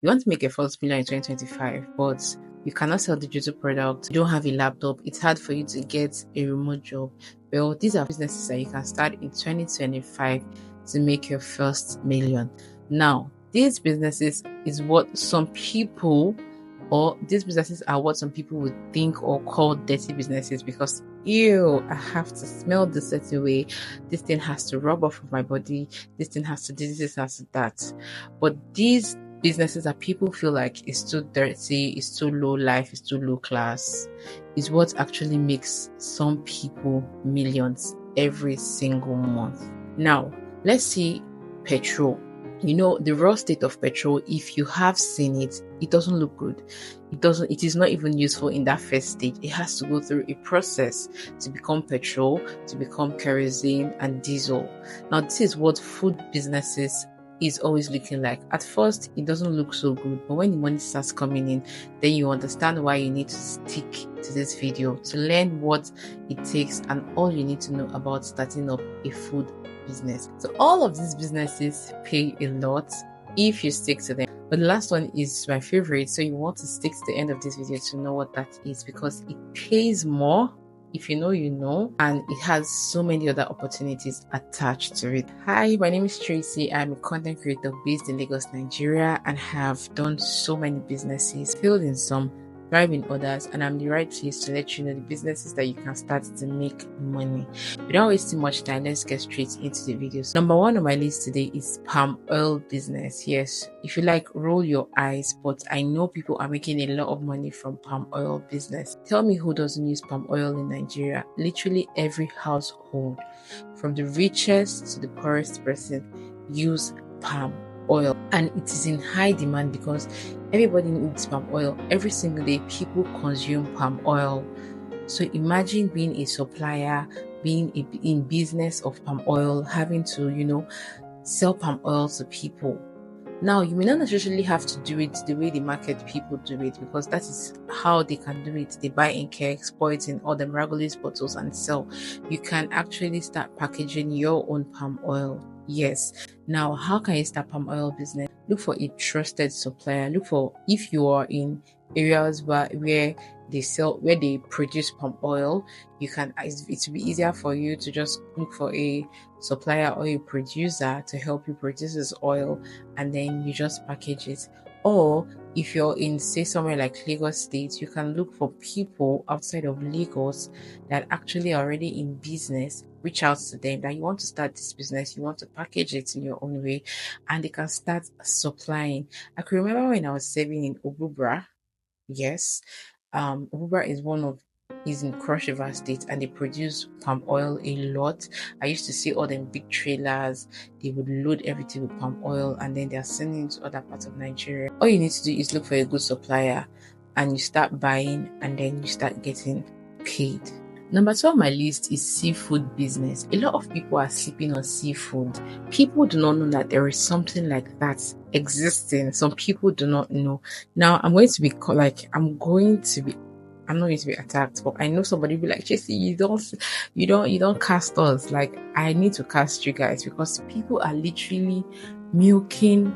You want to make your first million in 2025, but you cannot sell digital products, you don't have a laptop, it's hard for you to get a remote job. Well, these are businesses that you can start in 2025 to make your first million. Now, these businesses is what some people, or these businesses are what some people would think or call dirty businesses because, ew, I have to smell this certain way. This thing has to rub off of my body. This thing has to do this, has to that. But these businesses that people feel like is too dirty, is too low life, is too low class, is what actually makes some people millions every single month. Now, let's see petrol. You know, the raw state of petrol, if you have seen it, it doesn't look good. It is not even useful in that first stage. It has to go through a process to become petrol, to become kerosene and diesel. Now, this is what food businesses is always looking like. At first, it doesn't look so good, but when the money starts coming in, then you understand why you need to stick to this video to learn what it takes and all you need to know about starting up a food business. So all of these businesses pay a lot if you stick to them. But the last one is my favorite, so you want to stick to the end of this video to know what that is because it pays more. If you know, you know, and it has so many other opportunities attached to it. Hi, my name is Tracy. I'm a content creator based in Lagos, Nigeria, and have done so many businesses, failed in some, thrive in others, and I'm the right place to let you know the businesses that you can start to make money. Without wasting much time, let's get straight into the videos. Number one on my list today is palm oil business. Yes, if you like, roll your eyes, but I know people are making a lot of money from palm oil business. Tell me who doesn't use palm oil in Nigeria? Literally every household, from the richest to the poorest person, use palm oil, and it is in high demand because everybody needs palm oil. Every single day people consume palm oil. So imagine being a supplier, being in business of palm oil, having to sell palm oil to people. Now, you may not necessarily have to do it the way the market people do it because that is how they can do it. They buy in kegs, pour it in all the miraculous bottles and sell. You can actually start packaging your own palm oil. Yes. Now, how can you start palm oil business? Look for a trusted supplier. Look for, if you are in areas where they produce palm oil, it will be easier for you to just look for a supplier or a producer to help you produce this oil, and then you just package it. Or if you're in, say, somewhere like Lagos State, you can look for people outside of Lagos that actually are already in business. Reach out to them that you want to start this business, you want to package it in your own way, and they can start supplying. I can remember when I was serving in Obubra. Yes, Obubra is in Cross River State, and they produce palm oil a lot. I used to see all them big trailers. They would load everything with palm oil, and then they are sending it to other parts of Nigeria. All you need to do is look for a good supplier, and you start buying, and then you start getting paid. Number two on my list is seafood business. A lot of people are sleeping on seafood. People do not know that there is something like that existing. Some people do not know. Now, I'm not going to be attacked, but I know somebody will be like, Jesse, you don't cast us. Like, I need to cast you guys because people are literally milking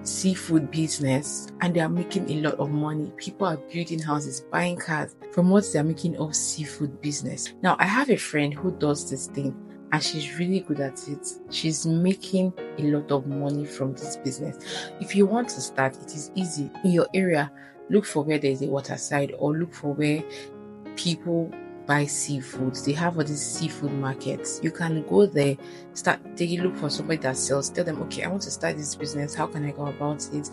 seafood business and they are making a lot of money. People are building houses, buying cars from what they are making of seafood business. Now, I have a friend who does this thing and she's really good at it. She's making a lot of money from this business. If you want to start, it is easy. In your area, look for where there is a waterside, or look for where people buy seafood. They have all these seafood markets. You can go there, look for somebody that sells. Tell them, okay, I want to start this business. How can I go about it?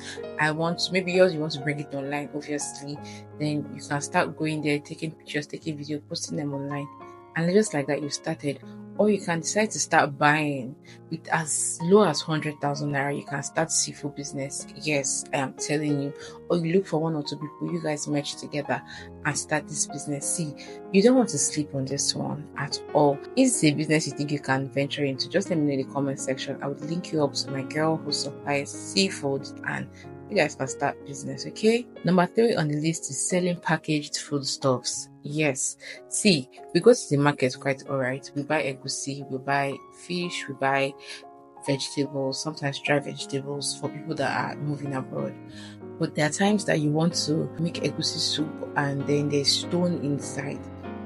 Maybe you want to bring it online, obviously. Then you can start going there, taking pictures, taking videos, posting them online. And just like that, you started. Or you can decide to start buying with as low as 100,000 naira. You can start seafood business. Yes, I am telling you. Or you look for one or two people, you guys merge together and start this business. See, you don't want to sleep on this one at all. Is it a business you think you can venture into? Just let me know in the comment section. I would link you up to my girl who supplies seafood, and you guys can start business, okay? Number 3 on the list is selling packaged foodstuffs. Yes. See, we go to the market quite alright. We buy egusi, we buy fish, we buy vegetables, sometimes dry vegetables for people that are moving abroad. But there are times that you want to make egusi soup and then there's stone inside.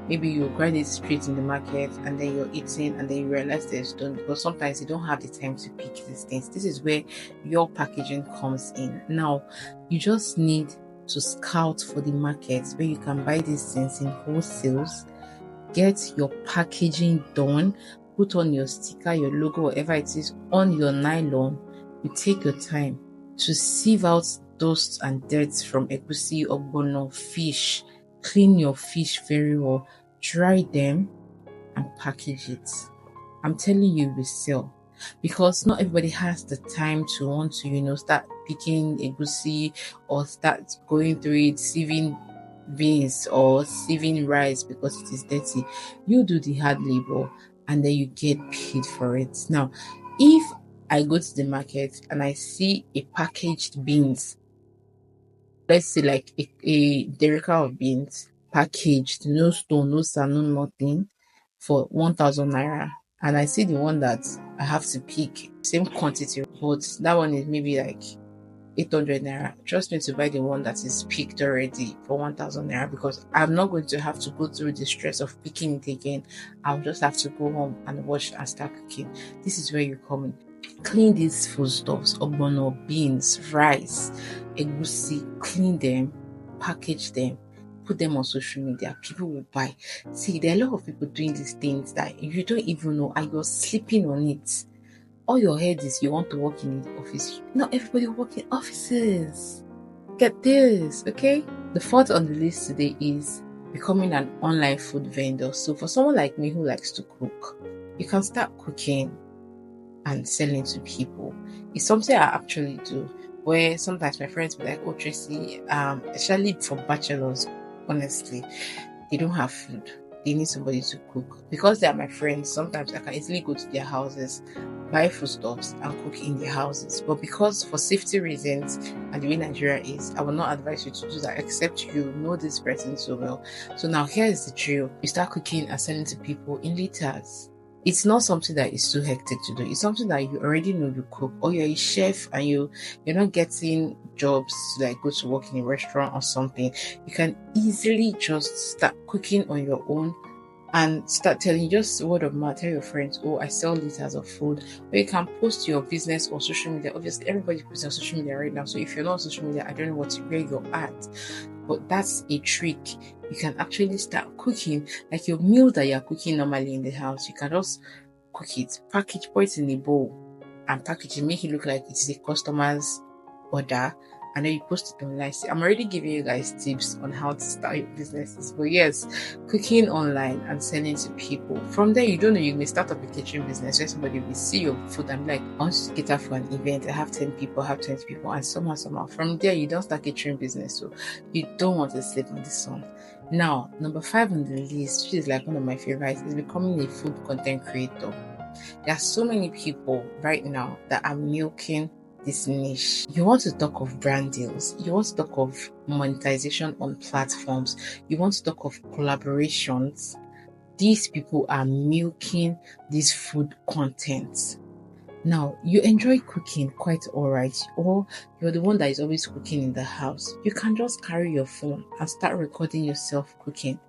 Maybe you grind it straight in the market and then you're eating and then you realize there's stone, because sometimes you don't have the time to pick these things. This is where your packaging comes in. Now, you just need to scout for the markets where you can buy these things in wholesales. Get your packaging done, put on your sticker, your logo, whatever it is on your nylon. You take your time to sieve out dust and dirt from egusi, ogbono, fish. Clean your fish very well, dry them and package it. I'm telling you, we sell, because not everybody has the time to want to, start picking egusi or start going through it, sieving beans or sieving rice because it is dirty. You do the hard labor and then you get paid for it. Now, if I go to the market and I see a packaged beans, let's say like a derica of beans, packaged, no stone, no sand, no nothing, for 1,000 naira, and I see the one that I have to pick, same quantity, but that one is maybe like 800 naira. Trust me to buy the one that is picked already for 1,000 naira, because I'm not going to have to go through the stress of picking it again. I'll just have to go home and wash and start cooking. This is where you come in. Clean these foodstuffs, ogbono, beans, rice, egusi, clean them, package them, put them on social media. People will buy. See, there are a lot of people doing these things that you don't even know and you're sleeping on it. All your head is you want to work in the office. Not everybody work in offices. Get this, okay? The fourth on the list today is becoming an online food vendor. So for someone like me who likes to cook, you can start cooking and selling to people. It's something I actually do, where sometimes my friends be like, "Oh, Tracy, especially for bachelors, honestly, they don't have food. They need somebody to cook." Because they are my friends, sometimes I can easily go to their houses, buy foodstuffs and cook in their houses. But because for safety reasons and the way Nigeria is, I will not advise you to do that except you know this person so well. So now here is the drill. You start cooking and selling to people in liters. It's not something that is too hectic to do. It's something that you already know you cook, or you're a chef and you're not getting jobs to like go to work in a restaurant or something. You can easily just start cooking on your own and start telling, just word of mouth, tell your friends, "Oh, I sell liters of food." Or you can post your business on social media. Obviously, everybody posts on social media right now. So if you're not on social media, I don't know where you're at. But that's a trick. You can actually start cooking like your meal that you're cooking normally in the house. You can just cook it, package, put it in a bowl and package it, make it look like it is a customer's order, and then you post it online. See, I'm already giving you guys tips on how to start your businesses. But yes, cooking online and selling to people. From there, you don't know, you may start up a catering business where somebody will see your food and be like, "I want to cater for an event. I have 10 people, I have 20 people," and somehow. From there, you don't start catering business. So you don't want to sleep on this one. Now, number 5 on the list, which is like one of my favorites, is becoming a food content creator. There are so many people right now that are milking this niche. You want to talk of brand deals, you want to talk of monetization on platforms, you want to talk of collaborations. These people are milking this food content. Now, you enjoy cooking quite alright, or you're the one that is always cooking in the house. You can just carry your phone and start recording yourself cooking.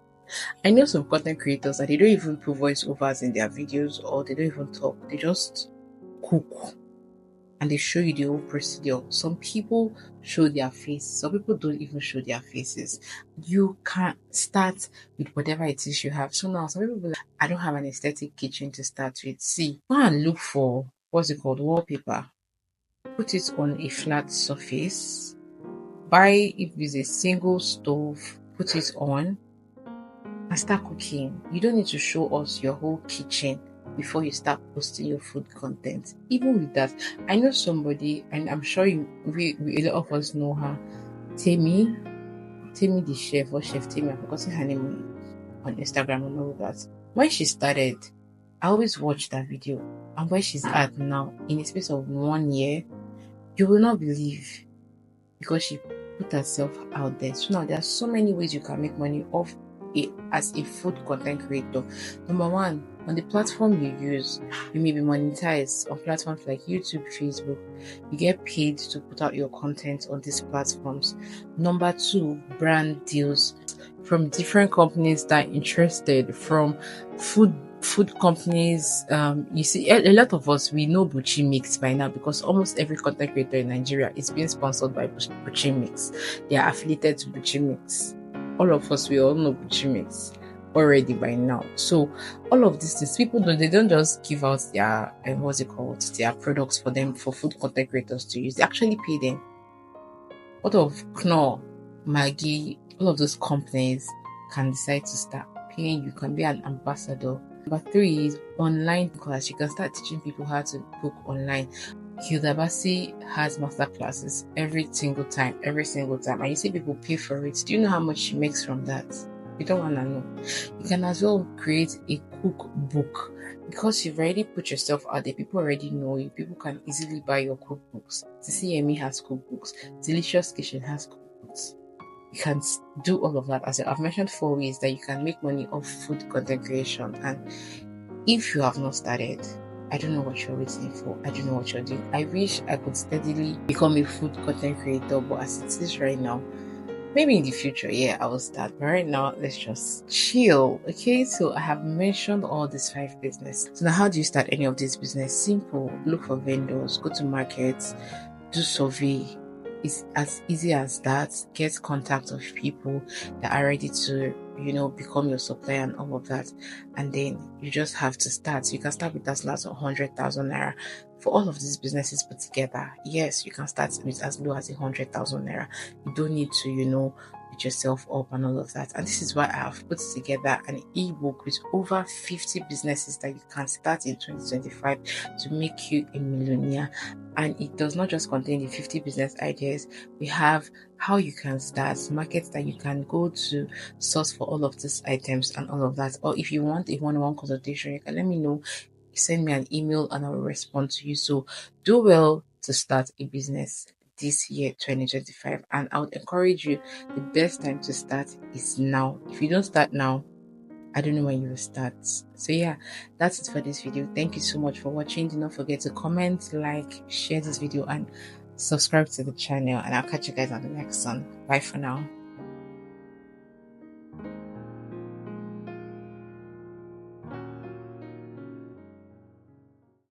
I know some content creators that they don't even put voiceovers in their videos, or they don't even talk. They just cook and they show you the whole procedure. Some people show their face, some people don't even show their faces. You can start with whatever it is you have. So now some people be like, "I don't have an aesthetic kitchen to start with." See, go and look for what's it called, wallpaper. Put it on a flat surface. Buy, if it's a single stove, put it on and start cooking. You don't need to show us your whole kitchen before you start posting your food content. Even with that, I know somebody, and I'm sure we a lot of us know her, Temi the chef, or Chef Temi, I've forgotten her name on Instagram and all that. When she started, I always watched that video, and where she's at now, in a space of 1 year, you will not believe, because she put herself out there. So now there are so many ways you can make money off as a food content creator. Number 1, On the platform you use, you may be monetized on platforms like YouTube, Facebook. You get paid to put out your content on these platforms. Number two, brand deals from different companies that are interested, from food companies. You see, a lot of us, we know Buchi Mix by now, because almost every content creator in Nigeria is being sponsored by Buchi Mix. They are affiliated to Buchi Mix. All of us, we all know Buchi Mix already by now. So all of these things, people don't just give out their what's it called, their products for them, for food content creators to use. They actually pay them. What of Knorr, Maggie, all of those companies can decide to start paying. You can be an ambassador. Number three is online class. You can start teaching people how to book online. Hildabasi has master classes every single time, and you see people pay for it. Do you know how much she makes from that? You don't want to know. You can as well create a cookbook, because you've already put yourself out there. People already know you. People can easily buy your cookbooks. CCME has cookbooks. Delicious Kitchen has cookbooks. You can do all of that. As I've mentioned 4 ways that you can make money off food content creation. And if you have not started, I don't know what you're waiting for. I don't know what you're doing. I wish I could steadily become a food content creator, but as it is right now, maybe in the future, yeah, I will start. But right now, let's just chill. Okay, so I have mentioned all these 5 businesses. So now, how do you start any of these business? Simple. Look for vendors, go to markets, do survey. It's as easy as that. Get contact of people that are ready to, become your supplier and all of that. And then you just have to start. So you can start with as low as 100,000 naira. For all of these businesses put together, yes, you can start with as low as 100,000 naira. You don't need to, put yourself up and all of that. And this is why I have put together an ebook with over 50 businesses that you can start in 2025 to make you a millionaire. And it does not just contain the 50 business ideas. We have how you can start, markets that you can go to, source for all of these items and all of that. Or if you want a one-on-one consultation, you can let me know. Send me an email and I will respond to you. So do well to start a business this year 2025, and I would encourage you, the best time to start is now. If you don't start now, I don't know when you will start. So yeah, that's it for this video. Thank you so much for watching. Do not forget to comment, like, share this video, and subscribe to the channel, and I'll catch you guys on the next one. Bye for now.